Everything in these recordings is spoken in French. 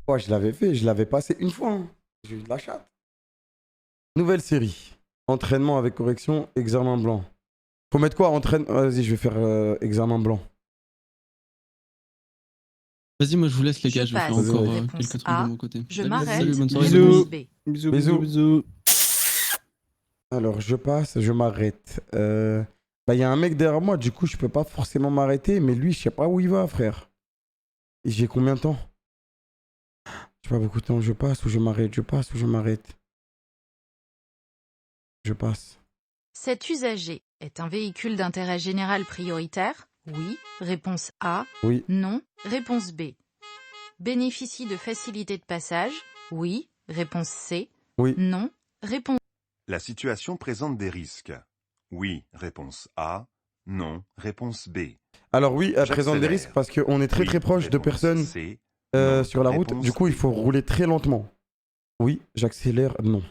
Ouais, je l'avais fait, je l'avais passé une fois, hein. J'ai eu de la chatte. Nouvelle série. Entraînement avec correction, examen blanc. Faut mettre quoi? Vas-y, je vais faire examen blanc. Vas-y, moi je vous laisse les gars, je vais faire Vas-y, encore vas-y. quelques trucs A, de mon côté. je Salut, m'arrête. salut, bonne soirée. Réponse Bisous. B. Bisous, Bisous. bisous, bisous. Alors, je passe, je m'arrête. Bah, il y a un mec derrière moi, du coup, je peux pas forcément m'arrêter, mais lui, je sais pas où il va, frère. Et j'ai combien de temps? J'ai pas beaucoup de temps, je passe ou je m'arrête, je passe ou je m'arrête. Je passe. Cet usager est un véhicule d'intérêt général prioritaire? Oui. Réponse A. Oui. Non. Réponse B. Bénéficie de facilités de passage? Oui. Réponse C. Oui. Non. Réponse La situation présente des risques. Oui, réponse A. Non, réponse B. Alors oui, elle présente des J'accélère. risques parce qu'on est très Oui, très proche de réponse personnes C. Non, sur la route. réponse Du coup, il B. faut rouler très lentement. Oui, j'accélère, non.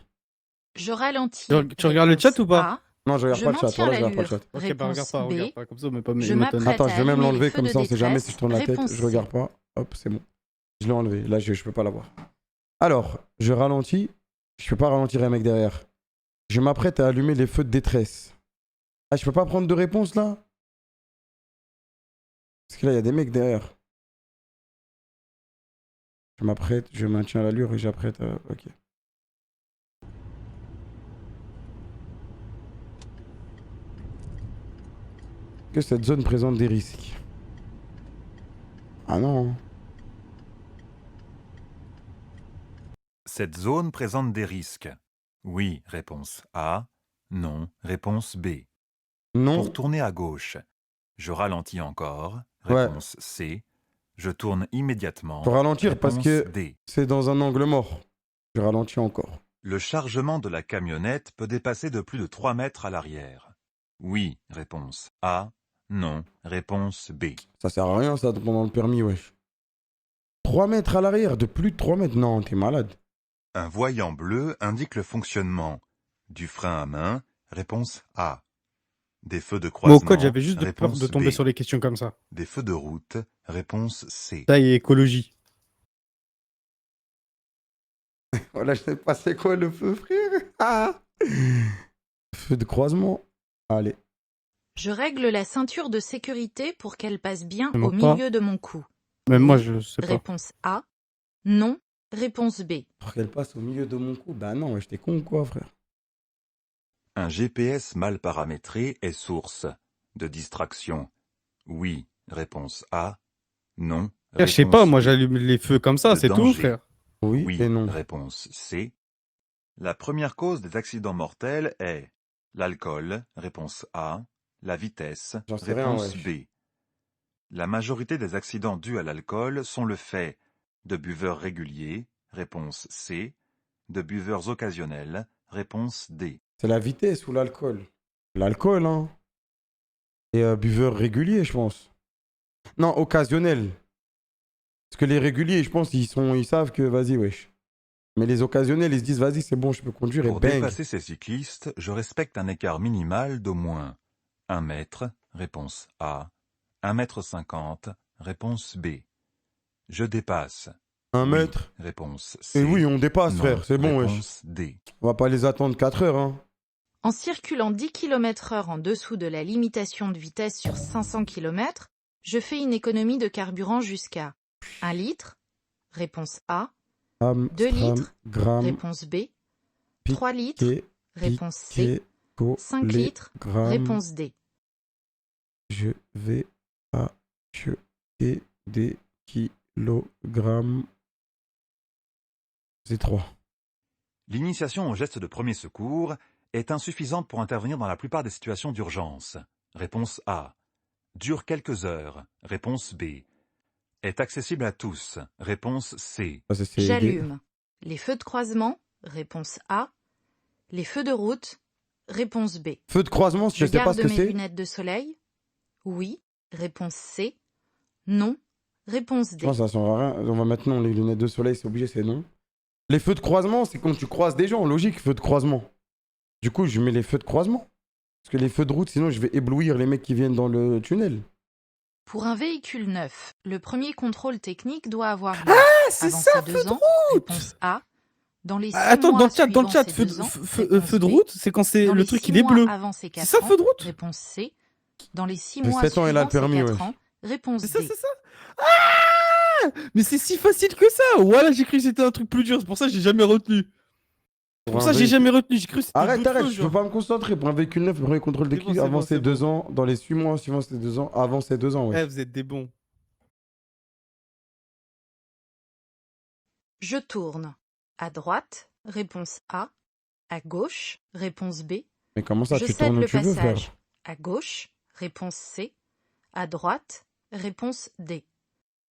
Je ralentis. Tu regardes le chat Réponse ou pas? A. Non, je regarde Je pas le chat. maintiens Voilà, je regarde pas le l'allure. chat. Ok, bah Réponse regarde B. pas, comme ça, mais pas Je m'apprête Attends, à je vais même allumer l'enlever les feux comme de ça, on sait jamais si détresse. je tourne la tête. Réponse Je C. regarde pas. Hop, c'est bon. Je l'ai enlevé. Là, je peux pas l'avoir. Alors, je ralentis. Je peux pas ralentir un mec derrière. Je m'apprête à allumer les feux de détresse. Ah, je peux pas prendre de réponse là? Parce que là, il y a des mecs derrière. Je m'apprête, je maintiens l'allure et j'apprête à... Ok. Que cette zone présente des risques? Ah non. Cette zone présente des risques. Oui, réponse A. Non, réponse B. Non. Pour tourner à gauche, je ralentis encore. Ouais. Réponse C. Je tourne immédiatement. Faut ralentir parce Réponse que D. c'est dans un angle mort. Je ralentis encore. Le chargement de la camionnette peut dépasser de plus de 3 mètres à l'arrière. Oui, réponse A. Non, réponse B. Ça sert à rien ça pendant le permis, wesh. 3 mètres à l'arrière, de plus de 3 mètres. Non, t'es malade. Un voyant bleu indique le fonctionnement du frein à main. Réponse A. Des feux de Moi, croisement. au code, j'avais juste peur Réponse de tomber B. sur les questions comme ça. Des feux de route. Réponse C. Ça y est, écologie. Voilà, je sais pas c'est quoi le feu, frère. Ah, feu de croisement. Allez. Je règle la ceinture de sécurité pour qu'elle passe bien Même au pas. milieu de mon cou. Même moi, je sais pas. Réponse A. Non. Réponse B. Pour qu'elle passe au milieu de mon cou. Bah non, wesh, t'es con ou quoi, frère? Un GPS mal paramétré est source de distraction. Oui, réponse A. Non, Je sais pas, réponse moi B. j'allume les feux comme ça, Le c'est tout, danger. frère. Oui, Oui, et non. réponse C. La première cause des accidents mortels est l'alcool, réponse A, la vitesse, J'en sais rien, réponse wesh. B. La majorité des accidents dus à l'alcool sont le fait de buveurs réguliers, réponse C, de buveurs occasionnels, réponse D. C'est la vitesse ou l'alcool? L'alcool, hein. Et buveur régulier, je pense. Non, occasionnel. Parce que les réguliers, je pense, ils savent que vas-y, wesh. Mais les occasionnels, ils se disent, vas-y, c'est bon, je peux conduire et Pour bang. dépasser ces cyclistes, je respecte un écart minimal d'au moins 1 mètre, réponse A, 1,50 m, réponse B. Je dépasse. 1 Oui, mètre. réponse C. Et oui, on dépasse, Non, frère, c'est bon, wesh. réponse D. On va pas les attendre 4 heures, hein. En circulant 10 km/h en dessous de la limitation de vitesse sur 500 km, je fais une économie de carburant jusqu'à 1 litre. Réponse A. 2 litres. Gramme, Réponse B. piqué, 3 litres. Réponse C. piqué, 5 collé, litres. gramme. Réponse D. Je vais acheter des kilogrammes. C'est 3. L'initiation au geste de premier secours est insuffisante pour intervenir dans la plupart des situations d'urgence. Réponse A. Dure quelques heures. Réponse B. Est accessible à tous. Réponse C. J'allume les feux de croisement. Réponse A. Les feux de route. Réponse B. Feu de croisement, je Je sais pas garde ce que mes c'est. lunettes de soleil. Oui. Réponse C. Non. Réponse Je D. pense que ça sert à rien. On va maintenant les lunettes de soleil, c'est obligé, c'est non. Les feux de croisement, c'est quand tu croises des gens, logique, feu de croisement. Du coup, je mets les feux de croisement. Parce que les feux de route, sinon je vais éblouir les mecs qui viennent dans le tunnel. Pour un véhicule neuf, le premier contrôle technique doit avoir lieu c'est avant ça, ses 2 feu de ans. Réponse A. Dans les 6 Attends, mois dans le suivant chat, ses feu 2 ans. feu Réponse de B. route, c'est quand c'est Dans le les truc 6 il est mois bleu. avant ses C'est 4 ça, ans. feu de route? Réponse C. Dans les 6 Mais mois 7 ans, il a le suivant ses permis, 4 wesh. ans. Réponse C'est ça, D. c'est ça. Ah! Mais c'est si facile que ça. Voilà, j'ai cru que c'était un truc plus dur. C'est pour ça que j'ai jamais retenu. C'est pour ça que j'ai jamais retenu. J'ai cru que c'était Arrête, d'autres arrête, choses, je peux genre. pas me concentrer. Pour un véhicule neuf, le premier contrôle C'est bon, technique c'est avant bon, ses c'est 2 bon. ans, dans les 6 mois suivant ses 2 ans, avant ses 2 ans, Eh, ouais. vous êtes des bons. Je tourne. À droite. Réponse A. À gauche. Réponse B. Mais comment ça, Je tu cède tournes où le tu veux, frère? passage. À gauche. Réponse C. À droite. Réponse D.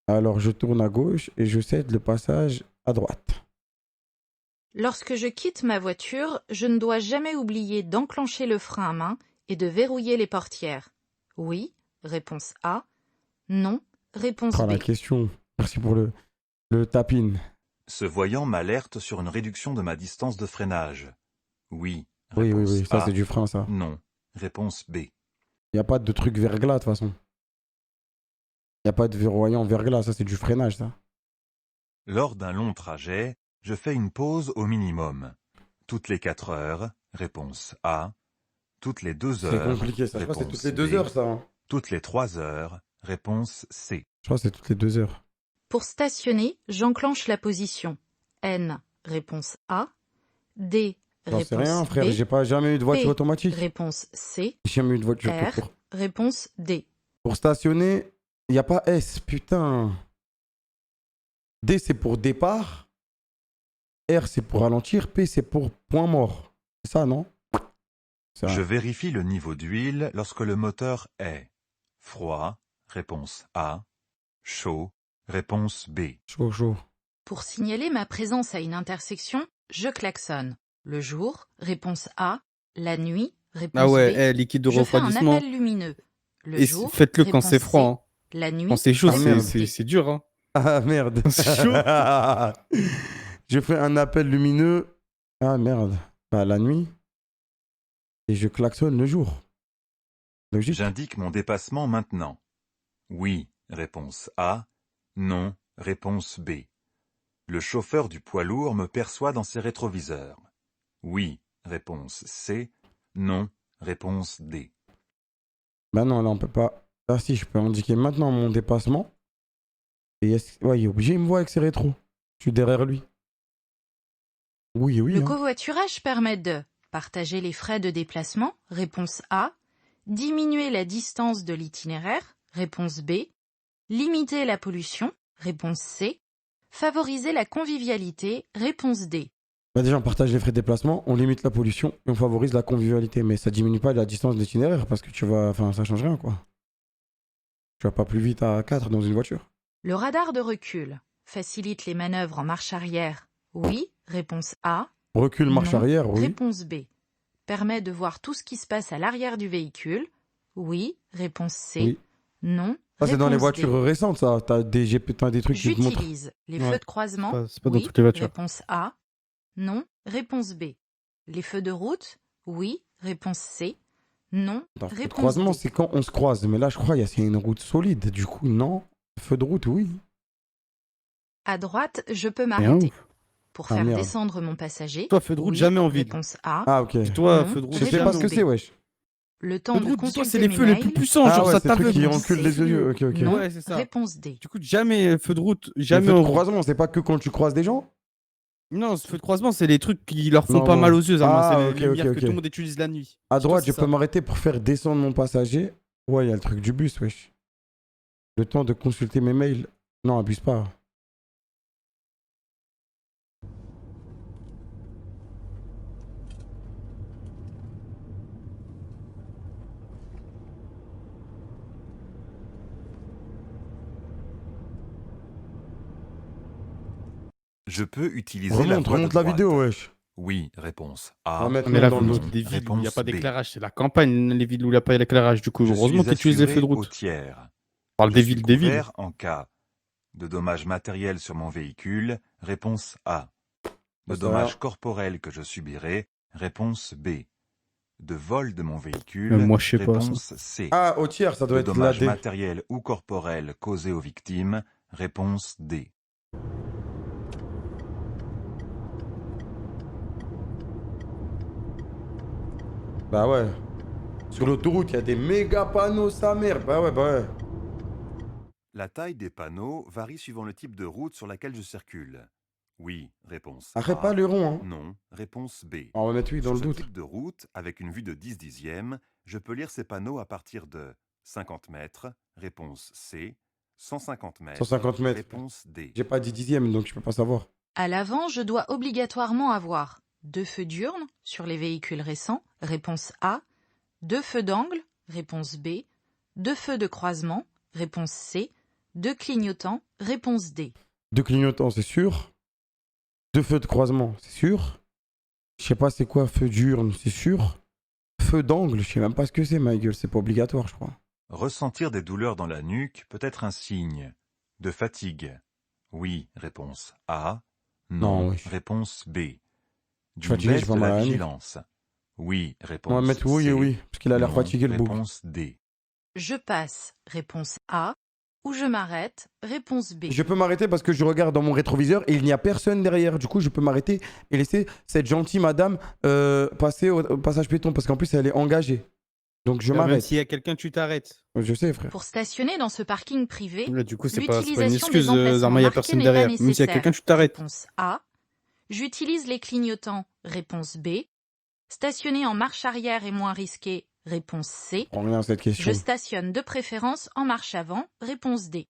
Alors, je tourne à gauche et je cède le passage à droite. Lorsque je quitte ma voiture, je ne dois jamais oublier d'enclencher le frein à main et de verrouiller les portières. Oui. Réponse A. Non. Réponse Ah, la B. question. Merci pour le tapine. Ce voyant m'alerte sur une réduction de ma distance de freinage. Oui. Oui, oui, Réponse oui, ça A. c'est du frein, ça. Non. Réponse B. Il n'y a pas de truc verglas, de toute façon. Il n'y a pas de verrouillant verglas, ça c'est du freinage, ça. Lors d'un long trajet, je fais une pause au minimum. Toutes les 4 heures. Réponse A. Toutes les 2 C'est heures. compliqué, ça. Je crois que c'est Réponse toutes les 2 B. heures, ça. Hein. Toutes les 3 heures. Réponse C. Je crois que c'est toutes les 2 heures. Pour stationner, j'enclenche la position. N. Réponse A. D. J'en sais Réponse rien, frère. B. J'ai pas jamais eu de voiture P. automatique. Réponse C. J'ai jamais eu de voiture tout R. court. Réponse D. Pour stationner, il n'y a pas S, putain. D, c'est pour départ. R, c'est pour ralentir. P, c'est pour point mort. C'est ça, non? C'est Je vrai. vérifie le niveau d'huile lorsque le moteur est froid. Réponse A. Chaud. Réponse B. Chaud, chaud. Pour signaler ma présence à une intersection, je klaxonne. Le jour, réponse A. La nuit, réponse Ah ouais, B. liquide de Je fais un refroidissement. appel lumineux. Le Et jour, faites-le quand réponse c'est froid. C. Hein. La nuit, Quand c'est chaud, Ah, merde. c'est dur. Hein. Ah, merde. C'est chaud. Je fais un appel lumineux. Ah, merde. Bah, la nuit. Et je klaxonne le jour. Logique. J'indique mon dépassement maintenant. Oui. Réponse A. Non. Réponse B. Le chauffeur du poids lourd me perçoit dans ses rétroviseurs. Oui. Réponse C. Non. Réponse D. Bah non, là, on peut pas. Ah si, je peux indiquer maintenant mon dépassement. Et ouais, il est obligé, il me voit avec ses rétros. Je suis derrière lui. Oui, oui. Le Hein. covoiturage permet de partager les frais de déplacement, réponse A, diminuer la distance de l'itinéraire, réponse B, limiter la pollution, réponse C, favoriser la convivialité, réponse D. Bah déjà, on partage les frais de déplacement, on limite la pollution et on favorise la convivialité. Mais ça diminue pas la distance de l'itinéraire parce que tu vas... Enfin, ça change rien, quoi. Tu vas pas plus vite à 4 dans une voiture. Le radar de recul facilite les manœuvres en marche arrière, oui, réponse A. Recul, marche Non. arrière, oui. Réponse B. Permet de voir tout ce qui se passe à l'arrière du véhicule. Oui. Réponse C. Oui. Non. Ça, c'est dans les Réponse voitures D. récentes, ça. T'as des trucs qui te montrent. J'utilise les Ouais, feux de croisement. C'est pas dans Oui. toutes les voitures. Réponse A. Non. Réponse B. Les feux de route. Oui. Réponse C. Non. Attends, feu de Réponse croisement, D. c'est quand on se croise. Mais là, je crois qu'il y a une route solide. Du coup, non. Feu de route, oui. À droite, je peux Rien m'arrêter. ouf. Pour Ah, faire merde. descendre mon passager. Toi, feu de route, Oui. jamais en ville. Réponse A. Ah, ok. Toi, Non. feu de route, Je sais jamais pas en ce que ville. c'est, wesh. Le temps Feu de de route, dis-toi, consulter c'est les mes feux les mails. plus puissants. Ah Genre, ouais, ça c'est le truc qui t'aveugle. encule les yeux. Ok, ok. Non. Ouais, c'est ça. Réponse D. Du coup, jamais feu de route, Le jamais feu de en croisement, c'est pas que quand tu croises des gens. Non, ce feu de croisement, c'est les trucs qui leur font Non, pas non. mal aux yeux. Ah, C'est ok, les lumières ok, que ok. tout le monde utilise la nuit. À Dis-toi, droite, c'est je ça. peux m'arrêter pour faire descendre mon passager. Ouais, il y a le truc du bus, wesh. Le temps de consulter mes mails. Non, abuse pas. Je peux utiliser la Remonte, voie de remonte la droite. vidéo, wesh. Oui. Réponse On A. va mettre Mais là, dans vous le dites doute. des villes où il n'y a Réponse pas B. d'éclairage. C'est la campagne, les villes où il n'y a pas d'éclairage. Du coup, Je heureusement suis que tu utilises les feux de assuré au route. tiers. On parle Je des suis villes, des villes. couvert en cas de dommages matériels sur mon véhicule. Réponse A. De Ça. dommages corporels que je subirai. Réponse B. de vol de mon véhicule. Moi, je sais pas, Réponse C. Ah, au tiers, ça doit De être la dommages D. matériels ou corporels causés aux victimes. Réponse D. Bah ouais. Sur l'autoroute, il y a des méga panneaux, sa mère. Bah ouais. La taille des panneaux varie suivant le type de route sur laquelle je circule. Oui, réponse Arrête A. pas le rond, hein. Non, réponse B. On va mettre oui dans Sur le ce doute. type de route, avec une vue de 10 dixièmes, je peux lire ces panneaux à partir de 50 mètres, réponse C, 150 mètres, 150 mètres. réponse D. J'ai pas dit dixième, donc je peux pas savoir. À l'avant, je dois obligatoirement avoir 2 feux diurnes sur les véhicules récents, réponse A, 2 feux d'angle, réponse B, 2 feux de croisement, réponse C, 2 clignotants, réponse D. 2 clignotants, c'est sûr. 2 feux de croisement, c'est sûr. Je sais pas c'est quoi, feu diurne, c'est sûr. Feu d'angle, je sais même pas ce que c'est, ma gueule, c'est pas obligatoire, je crois. Ressentir des douleurs dans la nuque peut être un signe de fatigue. Oui, réponse A. Non, Non, wesh. réponse B. D'une Fatigué, baisse j'ai pas de mal à la la nuque. vigilance. Oui, réponse On va mettre oui C. et oui, parce qu'il a l'air Non, fatigué le bouc. réponse D. Je passe, réponse A, ou je m'arrête, réponse B. Je peux m'arrêter parce que je regarde dans mon rétroviseur et il n'y a personne derrière. Du coup, je peux m'arrêter et laisser cette gentille madame passer au passage piéton parce qu'en plus, elle est engagée. Donc, je Même m'arrête. s'il y a quelqu'un, tu t'arrêtes. Je sais, frère. Pour stationner dans ce parking privé, Là, du coup, c'est pas une l'utilisation excuse, des emplacements Zarma, il y a marqués personne n'est pas derrière. Même s'il y a nécessaire. quelqu'un, tu t'arrêtes. Réponse A. J'utilise les clignotants. Réponse B. Stationner en marche arrière est moins risqué. Réponse C. On revient à cette question. Je stationne de préférence en marche avant. Réponse D.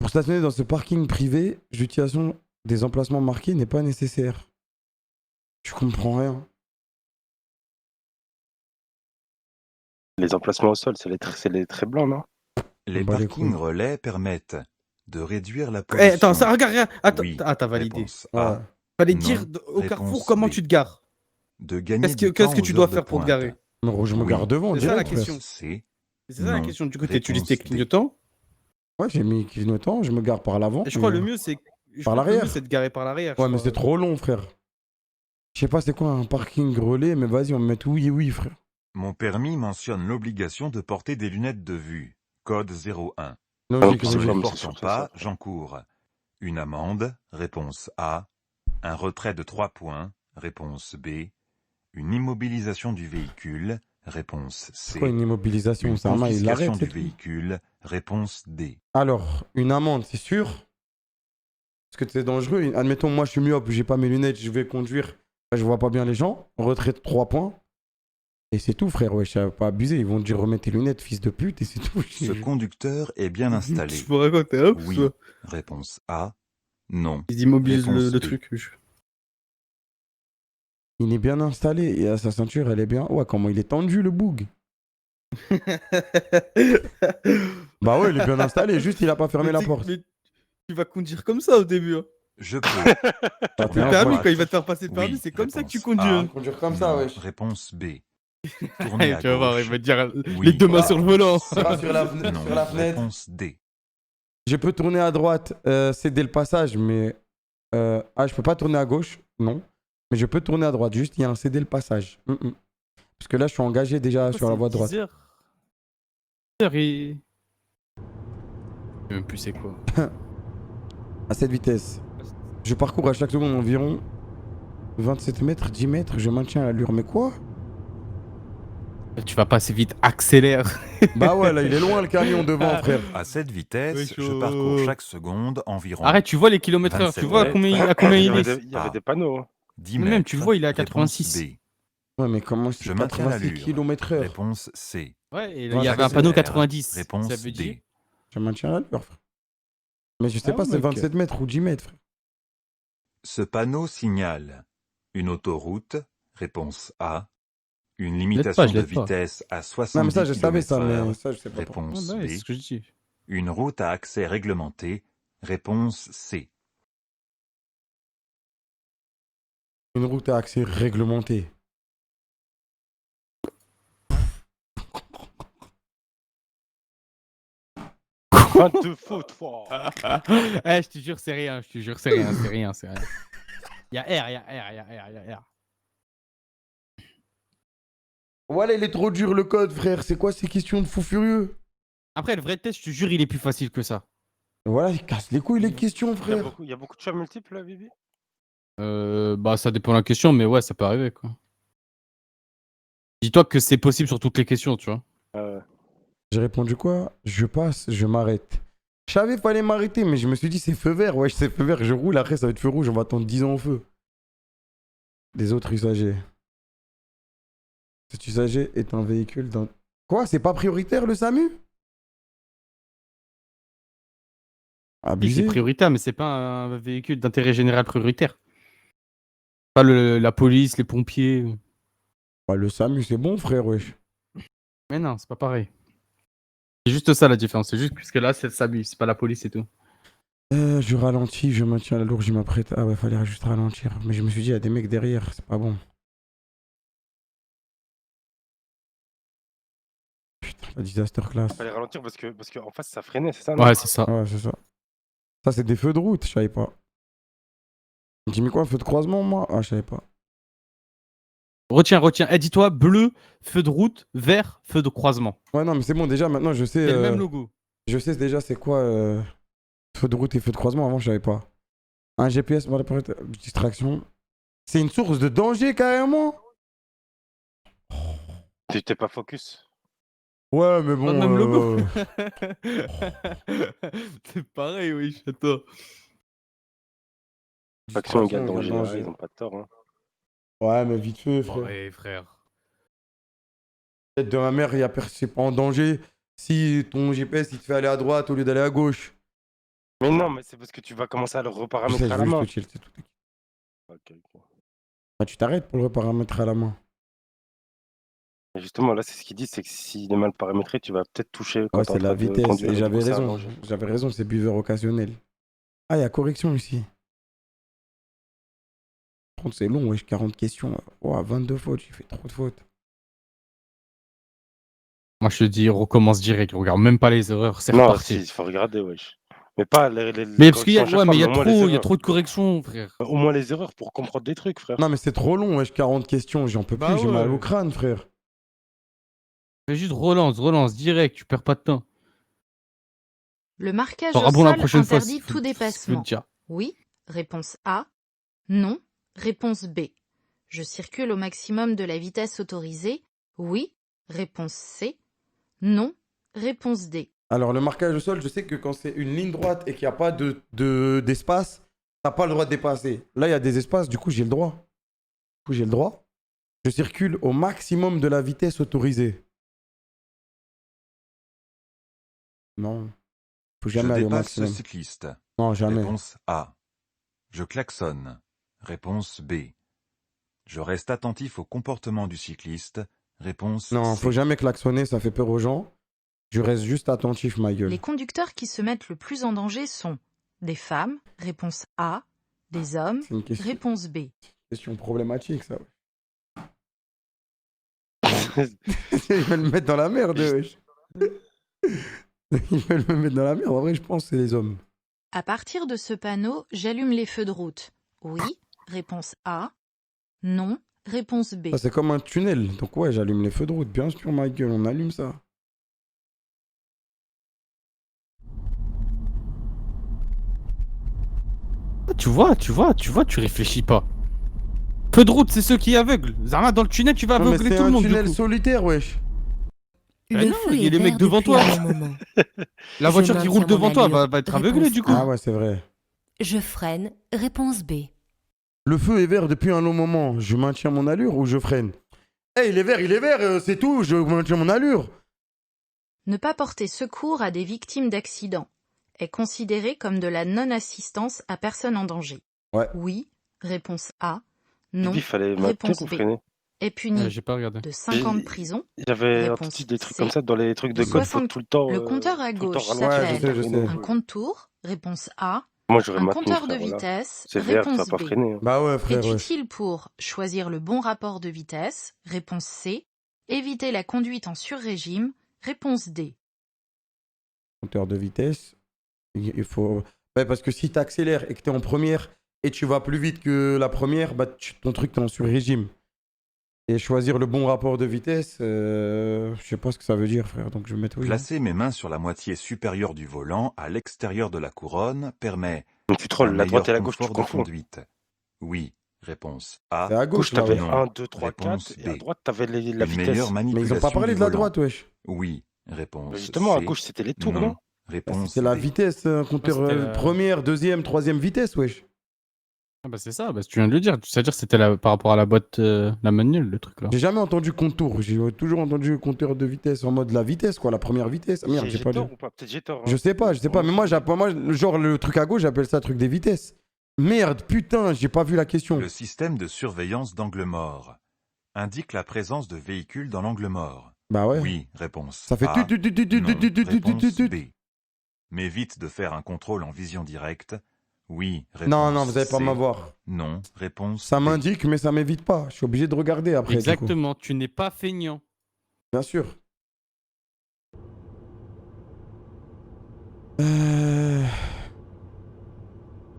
Pour stationner dans ce parking privé, l'utilisation des emplacements marqués n'est pas nécessaire. Je comprends rien. Les emplacements au sol, c'est les traits blancs, non? Les Bah, les parkings couilles. relais permettent de réduire la Eh, pollution. attends, ça, regarde. Attends, Oui, t'as validé. réponse Ouais. A. Fallait Non. dire au Réponse Carrefour comment B. tu te gares. De gagner du Qu'est-ce temps que tu aux dois heures de faire pour te pointe. garer? Mais je me Oui. garde devant, C'est ça, direct, la frère. question. C. C'est ça la Non. question. Du coup, tu Réponse utilises tes D. clignotants. Ouais, j'ai mis clignotant, je me garde par l'avant. Et je crois mais- le mieux, c'est. Par l'arrière. C'est de garer par l'arrière. Ouais, je mais crois. c'est trop long, frère. Je sais pas c'est quoi un parking relais, mais vas-y, on va mettre oui et oui, frère. Mon permis mentionne l'obligation de porter des lunettes de vue. Code 01. Logique, Ah, En c'est ne les comme logique. ça, portant c'est pas, ça. j'encours une amende. Réponse A. Un retrait de 3 points. Réponse B. Une immobilisation du véhicule. Réponse C'est C. quoi une immobilisation? Une C'est un il confiscation l'arrête, du c'est tout. véhicule. Réponse D. Alors, une amende, c'est sûr? Parce que c'est dangereux. Admettons, moi, je suis myope, j'ai pas mes lunettes, je vais conduire, je vois pas bien les gens. Retrait de 3 points. Et c'est tout, frère. Ouais, je savais pas abuser. Ils vont te dire remets tes lunettes, fils de pute, et c'est tout. Ce conducteur est bien installé. Je me raconte, hop. Oui. Réponse A. Non. Ils immobilisent Réponse le B. truc. Il est bien installé et à sa ceinture, elle est bien. Ouais, comment il est tendu, le boug. Bah ouais, il est bien installé, juste il a pas fermé la porte. Mais tu vas conduire comme ça au début. Hein. Je peux. Bah, Le t'es un permis, pote. quand il va te faire passer le permis, Oui, c'est comme ça que tu réponse conduis. A. hein. Conduire comme ça, Non. wesh. Réponse B. Tourner à Tu vas voir, il gauche. va te dire Oui. les deux mains sur le volant. Pas sur la, Non. sur la fenêtre. Réponse D. Je peux tourner à droite, céder le passage, mais. Ah, je peux pas tourner à gauche, non. Mais je peux tourner à droite, juste il y a un céder le passage. Parce que là, je suis engagé déjà sur la voie droite. 10 heures et. Je sais même plus c'est quoi. À cette vitesse. Je parcours à chaque seconde environ 27 mètres, 10 mètres, je maintiens l'allure. Mais quoi? Tu vas pas assez vite, accélère. Bah ouais, là, il est loin le camion devant, frère. À cette vitesse, Oui, je chaud. parcours chaque seconde environ Arrête, tu vois les kilomètres heure, tu 27 vois à mètres. combien Il y il avait est. des, il y avait des panneaux. Hein. 10 Mais mètres. même, tu le vois, il est à Réponse 86. B. Ouais, mais comment Je c'est maintiens 86 l'allure. km/h? Réponse C. Ouais, et Ouais, il y avait ça, un panneau c'est 90. Réponse Ça veut dire. D. Je maintiens l'allure, frère. Mais je sais Ah pas, ouais, c'est ok. 27 mètres ou 10 mètres, frère. Ce panneau signale une autoroute. Réponse A. Une limitation je de l'aide pas. vitesse à 70 Non, mais ça, je savais ça, km/h. mais ça, je sais pas. pourquoi. Réponse Ouais, B. c'est ce que je dis. Une route à accès réglementé. Réponse C. Une route à accès réglementé. Pas de faute, fort. Eh, je te jure, c'est rien, je te jure, c'est rien, c'est rien, c'est rien. Il y a R, il y a R, il y a R, il y a R. Voilà, il est trop dur le code, frère. C'est quoi ces questions de fou furieux? Après, le vrai test, je te jure, il est plus facile que ça. Voilà, il casse les couilles les questions, frère. Il y a beaucoup de choix multiples, là, Bibi? Bah, ça dépend de la question, mais ouais, ça peut arriver, quoi. Dis-toi que c'est possible sur toutes les questions, tu vois. J'ai répondu quoi? Je passe, je m'arrête. Je savais qu'il fallait m'arrêter, mais je me suis dit c'est feu vert. Ouais, c'est feu vert, je roule, après ça va être feu rouge, on va attendre 10 ans au feu. Des autres usagers. Cet usager est un véhicule d'un... Quoi? C'est pas prioritaire le SAMU? Oui, Abusé. c'est prioritaire, mais c'est pas un véhicule d'intérêt général prioritaire. Pas la police, les pompiers. Ouais, le SAMU c'est bon, frère, wesh. Mais non, c'est pas pareil. C'est juste ça la différence. C'est juste puisque là, c'est le SAMU, c'est pas la police et tout. Je ralentis, je maintiens la lourde, je m'apprête. Ah ouais, fallait juste ralentir. Mais je me suis dit, il y a des mecs derrière, c'est pas bon. Putain, la disaster class. Fallait ralentir parce que en face, ça freinait, c'est ça? Ouais, c'est ça. Ouais, c'est ça. Ça, c'est des feux de route, je savais pas. J'ai mis quoi, feu de croisement, moi? Ah, je savais pas. Retiens. Eh, dis-toi, bleu, feu de route, vert, feu de croisement. Ouais, non, mais c'est bon, déjà, maintenant, je sais... C'est le même logo. Je sais déjà c'est quoi feu de route et feu de croisement. Avant, je savais pas. Un GPS, distraction. C'est une source de danger, carrément. Tu t'es pas focus. Ouais, mais Pas bon... le même logo. C'est pareil, oui, attends. Faction égale égale danger, ils ont pas de tort. Hein. Ouais, mais vite fait, frère. Ouais, frère. Peut-être de la mer, c'est pas en danger. Si ton GPS, il te fait aller à droite au lieu d'aller à gauche. Mais non, mais c'est parce que tu vas commencer à le Je sais, reparamétrer je à veux la main. juste chill, c'est tout. Ok. Ah, tu t'arrêtes pour le reparamétrer à la main. Et justement, là, c'est ce qu'ils disent, c'est que s'il est mal paramétré, tu vas peut-être toucher quand Ouais, t'es c'est en la train de vitesse. conduire. Et du j'avais coup, ça raison. allonge. J'avais raison, c'est buveur occasionnel. Ah, il y a correction ici. Par contre, c'est long, wesh, 40 questions. Ouah, 22 fautes, j'ai fait trop de fautes. Moi, je te dis, recommence direct. Regarde même pas les erreurs, c'est Non, reparti. si, il faut regarder, wesh. Mais pas les Mais parce qu'il y a, corrections à chaque fois, mais il y a au moins trop, les il y a erreurs. trop de corrections, frère. Au moins les erreurs pour comprendre des trucs, frère. Non, mais c'est trop long, wesh, 40 questions. J'en peux Bah plus, j'ai mal ouais. au crâne, frère. Fais juste relance direct, tu perds pas de temps. Le marquage T'auras au bon la sol prochaine fois, interdit si tout je peux dépassement. te dire. Oui, réponse A. Non, réponse B. Je circule au maximum de la vitesse autorisée. Oui, réponse C. Non, réponse D. Alors, le marquage au sol, je sais que quand c'est une ligne droite et qu'il n'y a pas d'espace, t'as pas le droit de dépasser. Là, il y a des espaces, du coup, j'ai le droit. Du coup, j'ai le droit. Je circule au maximum de la vitesse autorisée. Non. Faut Je jamais aller au dépasse ce maximum. cycliste. Non, jamais. Réponse A. Je klaxonne. Réponse B. Je reste attentif au comportement du cycliste. Réponse Non, C. faut jamais klaxonner, ça fait peur aux gens. Je reste juste attentif, ma gueule. Les conducteurs qui se mettent le plus en danger sont des femmes, réponse A, des hommes, C'est une réponse B. question problématique, ça. Ils veulent me mettre dans la merde, wesh. Ils veulent me mettre dans la merde. En vrai, je pense que c'est les hommes. À partir de ce panneau, j'allume les feux de route. Oui, réponse A. Non, réponse B. Ça, c'est comme un tunnel. Donc, ouais, j'allume les feux de route. Bien sûr, ma gueule, on allume ça. Tu vois, tu réfléchis pas. Peu de route, c'est ceux qui aveuglent. Zama, dans le tunnel, tu vas Non, mais aveugler c'est tout le un monde. Du tunnel coup. solitaire, wesh. Ah non, il y a les mecs devant toi. La voiture qui roule devant toi va être aveuglée du coup. Ah ouais, c'est vrai. Je freine. Réponse B. Le feu est vert depuis un long moment. Je maintiens mon allure ou je freine? Eh, il est vert, c'est tout. Je maintiens mon allure. Ne pas porter secours à des victimes d'accidents est considéré comme de la non-assistance à personne en danger. Ouais. Oui, réponse A. Non, Il fallait réponse maintenir ou B. freiner. Est puni J'ai pas regardé. de 5 ans de prison. J'avais Réponse entendu des trucs C. comme ça dans les trucs de code. Faut 60. tout le temps. Le compteur à tout le temps gauche ralentir. Ouais, s'appelle je sais. un compte-tour. Réponse A. Moi, j'aurais Un maintenu, compteur de frère, voilà. vitesse. C'est vert, tu vas Réponse pas B. freiner. Hein. Bah ouais, frère, Est ouais. utile pour choisir le bon rapport de vitesse. Réponse C. Éviter la conduite en sur-régime. Réponse D. Compteur de vitesse. Il faut... Ouais, parce que si tu accélères et que tu es en première et tu vas plus vite que la première, bah ton truc, t'es en sur-régime. Et choisir le bon rapport de vitesse, je sais pas ce que ça veut dire, frère, donc je vais mettre oui. Placer mes mains sur la moitié supérieure du volant à l'extérieur de la couronne permet Donc tu un trolles, la droite et meilleur la gauche, tu confort de confonds. conduite. Oui, réponse A. C'est à Gauche, gauche, là, t'avais ouais. Non. 1, 2, 3, Réponse 4, et à B. droite, t'avais la Une vitesse. meilleure Mais manipulation ils ont pas parlé du de la volant. droite, wesh. Oui, réponse Bah, justement, à C. gauche, c'était les tours, Non. non? Réponse C'est la D. vitesse, compteur c'était la- première, deuxième, troisième vitesse, wesh. Ah bah c'est ça, bah, tu viens de le dire. C'est-à-dire que c'était par rapport à la boîte, la manuelle, le truc là. J'ai jamais entendu contour, j'ai toujours entendu compteur de vitesse en mode la vitesse, quoi, la première vitesse. Ah, merde, j'ai pas dit. tort ou pas? Peut-être j'ai tort. Je sais pas, mais moi, genre le truc à gauche, j'appelle ça truc des vitesses. Merde, putain, j'ai pas vu la question. Le système de surveillance d'angle mort indique la présence de véhicules dans l'angle mort. Bah ouais. Oui, réponse Ça fait A. tut, tut, tut, tut, tut, Non, tut, tut, tut, réponse tut, tut. B. M'évite de faire un contrôle en vision directe. Oui, réponse Non, non, vous allez pas C. m'avoir. Non, réponse Ça D. m'indique, mais ça m'évite pas. Je suis obligé de regarder après. du coup. Exactement, tu n'es pas feignant. Bien sûr.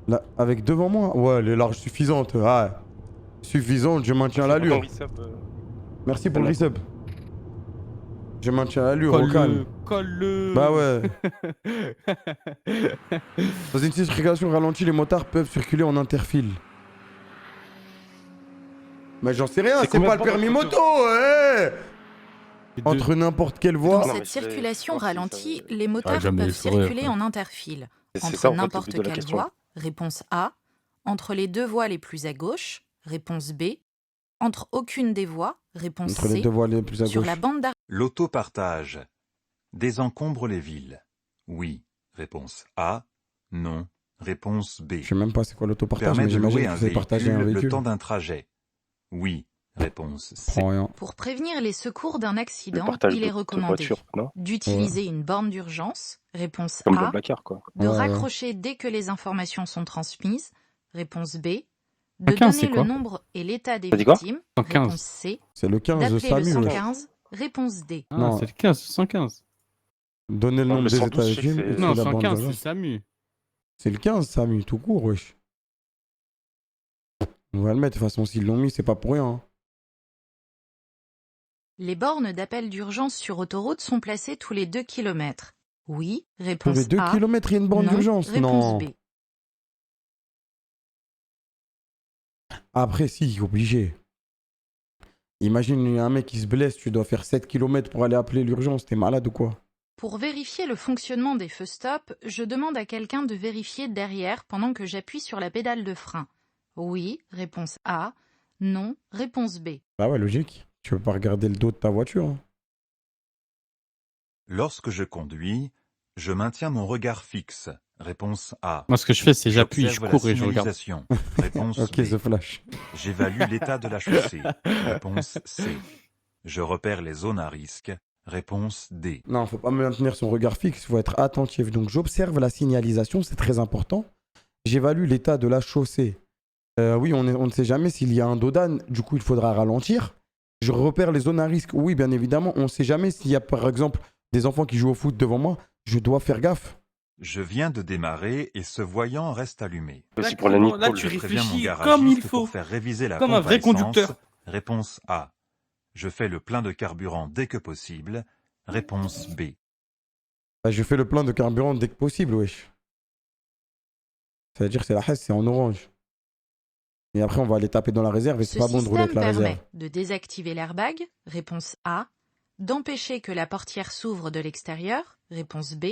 Là, avec devant moi, ouais, elle est large suffisante. Ouais. Suffisante, je maintiens l'allure. Merci pour le resub. Je maintiens l'allure, au calme. Colle-le. Bah ouais. Dans une circulation ralentie, les motards peuvent circuler en interfile. Mais j'en sais rien, C'est c'est combien pas de le bornes permis de moto, ouais. Entre n'importe quelle Dans voie. Non, mais cette c'est- circulation je pense que ralentie, ça- les motards jamais peuvent le saurais, circuler après. en interfile. C'est Entre ça, en fait, le n'importe but de la quelle question. voie, réponse A. Entre les deux voies les plus à gauche, réponse B. Entre aucune des voies, réponse Entre les C. deux voies les plus à Sur gauche. la bande d'arrêt. L'autopartage désencombre les villes. Oui, réponse A. Non, réponse B. Je sais même pas c'est quoi l'autopartage, Permet mais de j'imagine louer que un c'est partager un véhicule le véhicule. temps d'un trajet. Oui, réponse C. Prends rien. Pour prévenir les secours d'un Le accident, partage il est de recommandé voiture, non? d'utiliser une borne d'urgence, réponse Comme A. Blablacar, quoi. De Ouais, ouais. raccrocher dès que les informations sont transmises, réponse B. De 115, donner c'est quoi le nombre et l'état des T'as dit quoi? victimes, 115. réponse C. C'est le 15 D'appeler le SAMU, wesh. 115, réponse D. Ah, Non. c'est le 15, 115. Donner le Non, nombre le des 112, états je sais que victimes c'est- et Non, la bande 115, c'est d'urgence. SAMU. C'est le 15 SAMU, tout court, wesh. On va le mettre, de toute façon, s'ils l'ont mis, c'est pas pour rien. Hein. Les bornes d'appel d'urgence sur autoroute sont placées tous les 2 km. Oui, Pour réponse les 2 A. km, il y a une borne Non, d'urgence. réponse Non. B. Après, si, obligé. Imagine, il y a un mec qui se blesse, tu dois faire 7 km pour aller appeler l'urgence. T'es malade ou quoi? Pour vérifier le fonctionnement des feux stop, je demande à quelqu'un de vérifier derrière pendant que j'appuie sur la pédale de frein. Oui, réponse A. Non, réponse B. Bah ouais, logique. Tu peux pas regarder le dos de ta voiture. Hein. Lorsque je conduis, je maintiens mon regard fixe. Réponse A. Moi, ce que je fais, c'est j'appuie, je J'observe cours la et je regarde. signalisation. Réponse Ok, B. The Flash. J'évalue l'état de la chaussée. Réponse C. Je repère les zones à risque. Réponse D. Non, faut pas maintenir son regard fixe, faut être attentif. Donc j'observe la signalisation, c'est très important. J'évalue l'état de la chaussée. Oui, on ne sait jamais s'il y a un dos d'âne, du coup il faudra ralentir. Je repère les zones à risque. Oui, bien évidemment, on ne sait jamais s'il y a par exemple des enfants qui jouent au foot devant moi. Je dois faire gaffe. Je viens de démarrer et ce voyant reste allumé. Aussi pour la Là, Nipol. tu Je préviens mon réfléchis garagiste comme il faut. pour faire réviser la Comme un pompe à vrai essence. conducteur. Réponse A. Je fais le plein de carburant dès que possible. Réponse B. Bah, je fais le plein de carburant dès que possible, wesh. Ça veut dire que c'est la hesse, c'est en orange. Et après, on va aller taper dans la réserve et c'est Ce pas bon de rouler avec système la permet réserve. de désactiver l'airbag, réponse A, d'empêcher que la portière s'ouvre de l'extérieur, réponse B,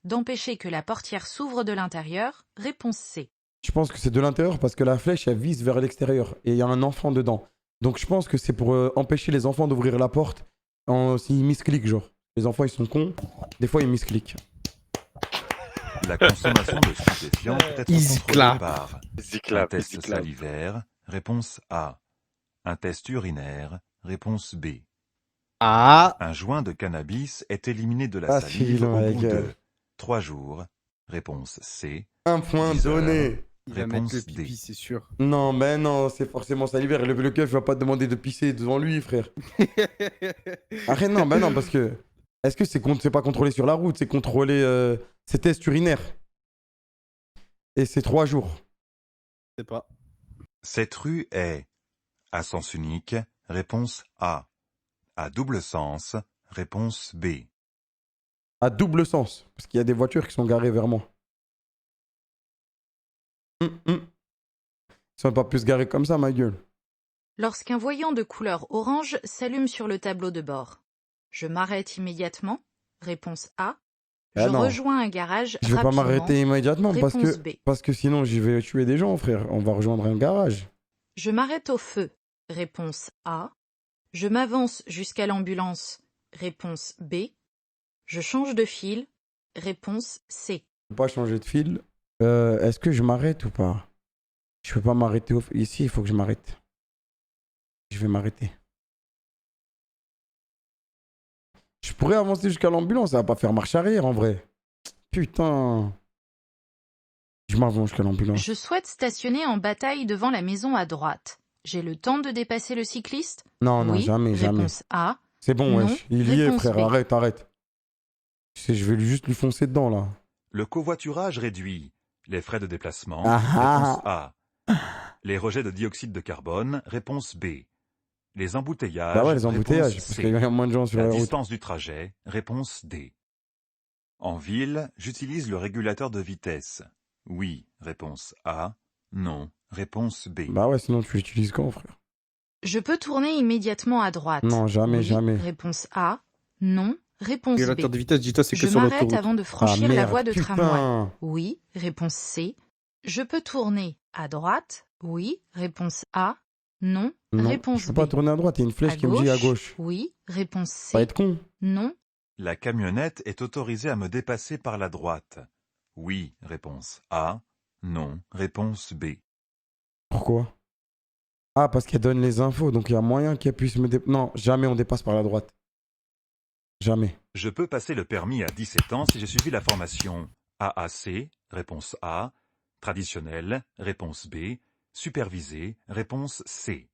d'empêcher que la portière s'ouvre de l'intérieur, réponse C. Je pense que c'est de l'intérieur parce que la flèche, elle vise vers l'extérieur et il y a un enfant dedans. Donc je pense que c'est pour empêcher les enfants d'ouvrir la porte s'ils miscliquent, genre. Les enfants, ils sont cons. Des fois, ils miscliquent. La consommation de stupéfiants peut être Easy contrôlée clap. par un Ziclap, test Ziclap. salivaire. Réponse A. Un test urinaire. Réponse B. Ah, Un joint de cannabis est éliminé de la Ah, salive si, au ma bout gueule. de 3 jours. Réponse C. Un point 10 heures. donné. il va Réponse mettre le D. pipi, c'est sûr. Non, ben non, c'est forcément salivaire. Le keuf va pas te demander de pisser devant lui, frère. Arrête, non, ben non, parce que... Est-ce que c'est pas contrôlé sur la route, c'est contrôlé... c'est test urinaire. Et c'est 3 jours. Je sais pas. Cette rue est à sens unique, Réponse A. À double sens. Réponse B. À double sens, parce qu'il y a des voitures qui sont garées vers moi. Ils sont pas plus garés comme ça, ma gueule. Lorsqu'un voyant de couleur orange s'allume sur le tableau de bord, je m'arrête immédiatement. Réponse A. Ah Je non. rejoins un garage Je vais pas rapidement. m'arrêter immédiatement Réponse B. parce que sinon j'y vais tuer des gens, frère. On va rejoindre un garage. Je m'arrête au feu. Réponse A. Je m'avance jusqu'à l'ambulance. Réponse B. Je change de fil. Réponse C. Je peux pas changer de fil. Est-ce que je m'arrête ou pas? Je peux pas m'arrêter ici, il faut que je m'arrête. Je vais m'arrêter. Je pourrais avancer jusqu'à l'ambulance, ça va pas faire marche arrière en vrai. Putain. Je m'avance jusqu'à l'ambulance. Je souhaite stationner en bataille devant la maison à droite. J'ai le temps de dépasser le cycliste? Non, non, Oui. jamais, jamais. Réponse A. C'est bon, Non. wesh. Il y est, Réponse frère. B. Arrête, arrête. Je vais juste lui foncer dedans, là. Le covoiturage réduit les frais de déplacement. Ah, Réponse A. Les rejets de dioxyde de carbone. Réponse B. Les embouteillages. Bah ouais, les embouteillages, Réponse parce C. qu'il y a moins de gens sur La la route. distance du trajet. Réponse D. En ville, j'utilise le régulateur de vitesse. Oui. Réponse A. Non. Réponse B. Bah ouais, sinon tu l'utilises quand, frère? Je peux tourner immédiatement à droite. Non, jamais, Oui. jamais. Réponse A. Non. Réponse Régulateur de B. vitesse, dis-toi, c'est que Je sur m'arrête l'autoroute. avant de franchir Ah, la merde, voie de tramway. putain. Oui. Réponse C. Je peux tourner à droite. Oui. Réponse A. Non. Non, Réponse je peux B. pas tourner à droite, il y a une flèche qui me dit à gauche. Oui. Réponse Pas C. être con. Non. La camionnette est autorisée à me dépasser par la droite. Oui. Réponse A. Non. Réponse B. Pourquoi? Ah, parce qu'elle donne les infos, donc il y a moyen qu'elle puisse me dépasser. Non, jamais on dépasse par la droite. Jamais. Je peux passer le permis à 17 ans si j'ai suivi la formation AAC, réponse A, traditionnelle, réponse B, supervisée, réponse C.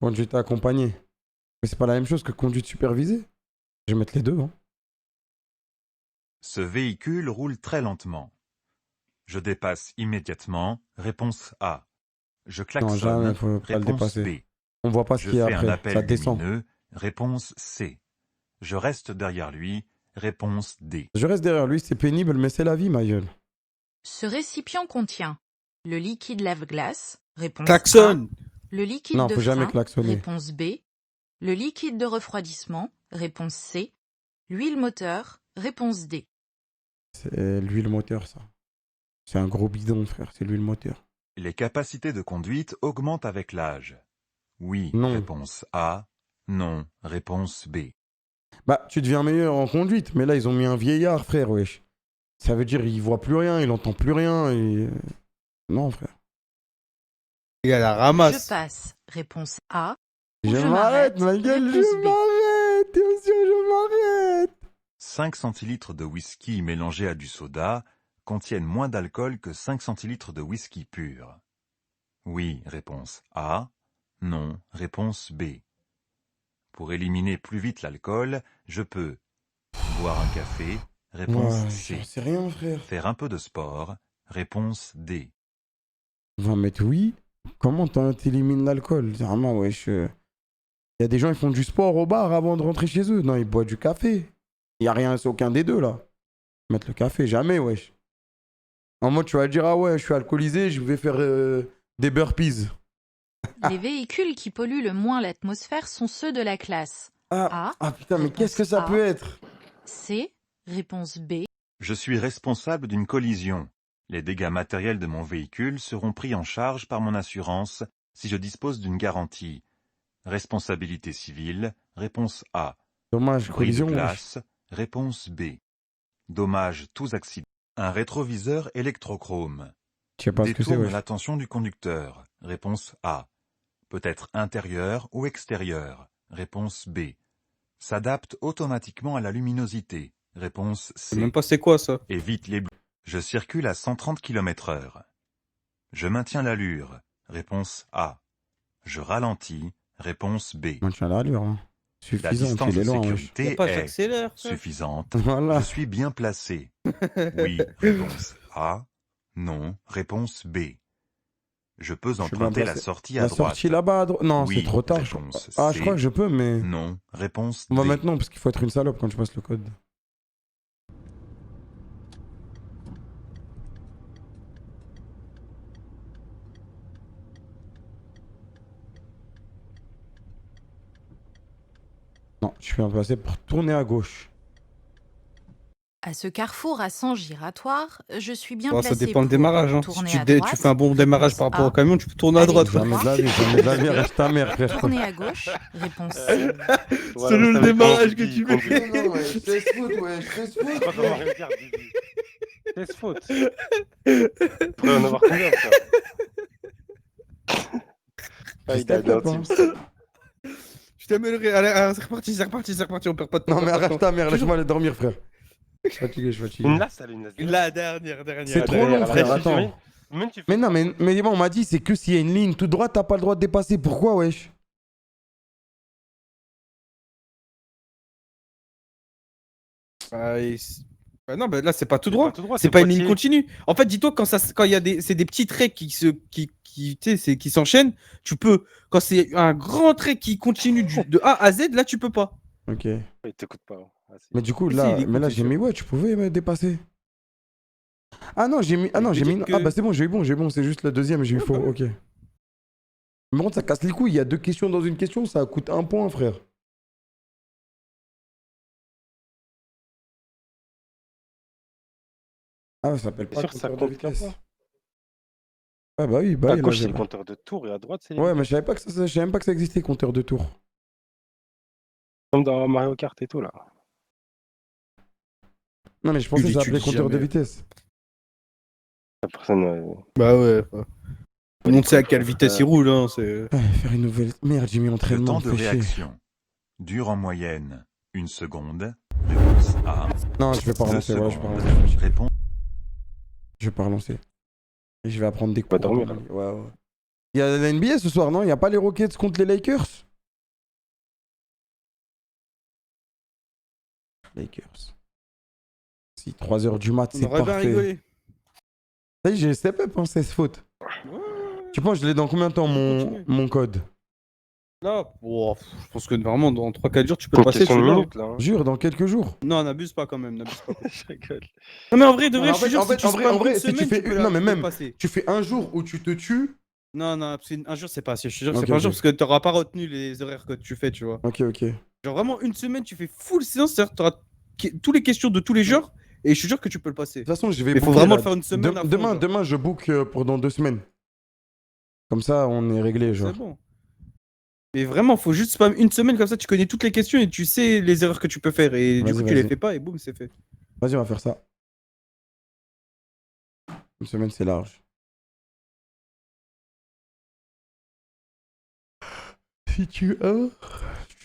Conduite accompagnée. Mais c'est pas la même chose que conduite supervisée. Je vais mettre les deux, hein. Ce véhicule roule très lentement. Je dépasse immédiatement, réponse A. Je Non, klaxonne, jamais, faut pas le réponse dépasser. B. On voit pas ce Je qu'il y a fais un après. appel Ça descend. lumineux, réponse C. Je reste derrière lui, réponse D. Je reste derrière lui, c'est pénible, mais c'est la vie, ma gueule. Ce récipient contient le liquide lave-glace. Réponse Klaxon! A. Le liquide Non, de faut jamais frein. klaxonner. Réponse B. Le liquide de refroidissement. Réponse C. L'huile moteur. Réponse D. C'est l'huile moteur, ça. C'est un gros bidon, frère. C'est l'huile moteur. Les capacités de conduite augmentent avec l'âge. Oui, Non. réponse A. Non, réponse B. Bah, tu deviens meilleur en conduite, mais là, ils ont mis un vieillard, frère, wesh. Ça veut dire il voit plus rien, il entend plus rien, et... Non, frère. Il y a la Je ramasse. passe. Réponse A. Ou Je m'arrête, ma gueule, Réponse je B. m'arrête, attention, je m'arrête. 5 centilitres de whisky mélangés à du soda contiennent moins d'alcool que 5 centilitres de whisky pur. Oui, réponse A. Non, réponse B. Pour éliminer plus vite l'alcool, je peux boire un café, réponse Ouais, C. j'en sais rien, frère. Faire un peu de sport, réponse D. On va mettre oui. Comment t'élimines l'alcool? Vraiment, wesh. Il y a des gens, ils font du sport au bar avant de rentrer chez eux. Non, ils boivent du café. Il n'y a rien, c'est aucun des deux, là. Mettre le café, jamais, wesh. En mode, tu vas dire, ah ouais, je suis alcoolisé, je vais faire des burpees. Les véhicules qui polluent le moins l'atmosphère sont ceux de la classe A. Ah putain, mais Réponse qu'est-ce que ça A. peut être? C. Réponse B. Je suis responsable d'une collision. Les dégâts matériels de mon véhicule seront pris en charge par mon assurance si je dispose d'une garantie. Responsabilité civile, réponse A. Dommage, Bris de collision, wesh. glace, réponse B. Dommages tous accidents. Un rétroviseur électrochrome. Je sais pas ce que c'est, Détourne wesh. l'attention du conducteur, réponse A. Peut être intérieur ou extérieur, réponse B. S'adapte automatiquement à la luminosité, réponse Je sais C. même pas c'est quoi ça. Évite les bleus. Je circule à 130 km/h. Je maintiens l'allure, réponse A. Je ralentis, réponse B. Moi, tu as l'allure, hein. La Suffisant, distance il est de loin, wesh. Y a sécurité pas, est j'accélère. suffisante. Voilà. Je suis bien placé. Oui, réponse A. Non, réponse B. Je peux suis bien emprunter la placé. sortie à La droite. sortie là-bas à droite. Non, Oui, c'est trop tard. Je... réponse Ah, C. je crois que je peux, mais. Non. Réponse On va D. maintenant parce qu'il faut être une salope quand tu passes le code. Non, je suis bien placé pour tourner à gauche. À ce carrefour à sens giratoire, je suis bien Bon, placé ça dépend le pour démarrage. Hein. Si tourner tu, à tu droite, fais un bon démarrage par rapport au camion, tu peux tourner à Avec droite. toi. Jamais de la vie, jamais de la vie. Reste ta mère, frère. tourner à gauche, réponse C. Selon le démarrage que tu mets. fais. Non, ouais, je fais foot, ouais, je fais foot. Pas dans Mario Kart, Didi. C'est faute. Pourrait en avoir combien, ça? Ah, il a Step up, un hein. Teams. Je t'amènerai. Allez, c'est reparti, on perd pas de temps. Non, mais on perd pas de arrête temps. ta mère, laisse-moi aller dormir, frère. Je suis fatigué, je suis fatigué. Une lasse, elle est une lasse. La dernière. C'est la trop dernière. long, frère, Allez, attends. Même tu fais Mais non, pas faute. mais on m'a dit, c'est que s'il y a une ligne toute droite, t'as pas le droit de dépasser. Pourquoi, wesh? Non, mais là, c'est pas tout C'est droit. pas tout droit, C'est c'est pas une ligne Poitiers. continue. En fait, dis-toi, quand il y a c'est des petits traits qui s'enchaînent, tu peux. Quand c'est un grand trait qui continue de A à Z, là, tu peux pas. Ok. Il t'écoute pas. Hein. Ah, si. Mais du coup, Si, là, il écoute, mais là c'est j'ai sûr. mis, ouais, tu pouvais me dépasser. Ah non, j'ai mis, ah Mais non, j'ai mis, peut-être ah que- bah c'est bon, j'ai eu bon, c'est juste le deuxième, j'ai eu faux, ok. Mais bon, ça casse les couilles, il y a deux questions dans une question, ça coûte 1 point, frère. Ah, ça s'appelle T'es pas sûr que ça compteur de compte comme vitesse. ça? Ah bah oui, À là, gauche, j'ai c'est le pas. compteur de tour et à droite, c'est les Ouais, mais je savais pas que je savais même pas que ça existait, compteur de tour. comme dans Mario Kart et tout, là. Non, mais je pensais que ça s'appelait l'utilises compteur de jamais. vitesse. La personne. Bah ouais. Tout le monde sait à quelle vitesse il roule. Hein, c'est... Ah, faire une nouvelle. Merde, j'ai mis Le entraînement, temps de fait chier. réaction dure en moyenne 1 seconde. Réponse A. Non, je vais pas 2 relancer, voilà, je vais pas secondes. relancer. Je Réponse vais pas relancer. Et je vais apprendre des Pas cours. dormir, Ouais, ouais. Il y a la NBA ce soir, non? Il y a pas les Rockets contre les Lakers? Lakers. Si, 3h du mat, On c'est aurait bien parfait. rigolé. Ça y est, j'ai step up, hein, 16 fautes. Tu penses, je l'ai dans combien de temps, Continue. mon code? Là, je pense que vraiment, dans 3-4 jours, tu peux Une passer. question de je suis là. minutes, là. Hein. Jure, dans quelques jours. Non, n'abuse pas quand même. N'abuse pas. Je rigole. Non, mais en vrai, de vrai, Non, je te jure, si tu en vrai, spams une si tu semaine, fais tu peux une- la- non, mais tu peux même- passer. Tu fais un jour où tu te tues. Non, parce qu'un jour, c'est pas assez. Je te jure, Ok, c'est pas un ok. jour parce que t'auras pas retenu les horaires que tu fais, tu vois. Ok, ok. Genre vraiment, une semaine, tu fais full séance, c'est-à-dire que t'auras toutes les questions de tous les genres et je te jure que tu peux le passer. De toute façon, je vais Mais faut booker, vraiment là. le faire une semaine à fond, Demain, genre. demain, je book pour dans 2 semaines. Comme ça, on est réglé, genre. C'est bon. Mais vraiment, faut juste spam une semaine comme ça, tu connais toutes les questions et tu sais les erreurs que tu peux faire. Et du Vas-y, coup, tu les vas-y. fais pas et boum, c'est fait. Vas-y, on va faire ça. Une semaine, c'est large. Si tu as,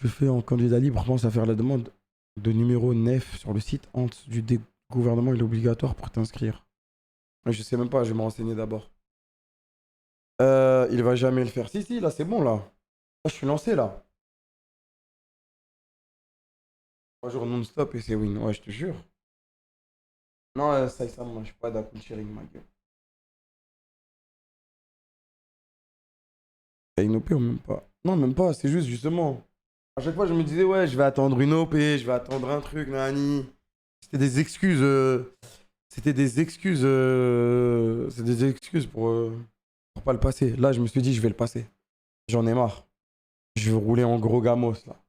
je fais en candidat libre, pense à faire la demande de numéro 9 sur le site gouvernement, il est obligatoire pour t'inscrire. Ouais, je sais même pas, je vais me renseigner d'abord. Il va jamais le faire. Si, là, c'est bon, là. Là, je suis lancé, là. 3 jours non-stop et c'est win. Ouais, je te jure. Non, ça, moi, je suis pas d'account sharing, ma gueule. T'as une OP ou même pas? Non, même pas, c'est juste justement. À chaque fois, je me disais, ouais, je vais attendre une OP, je vais attendre un truc, nani. C'était des excuses. C'était des excuses. C'est des excuses pour pas le passer. Là, je me suis dit, je vais le passer. J'en ai marre. Je veux rouler en gros gamos, là.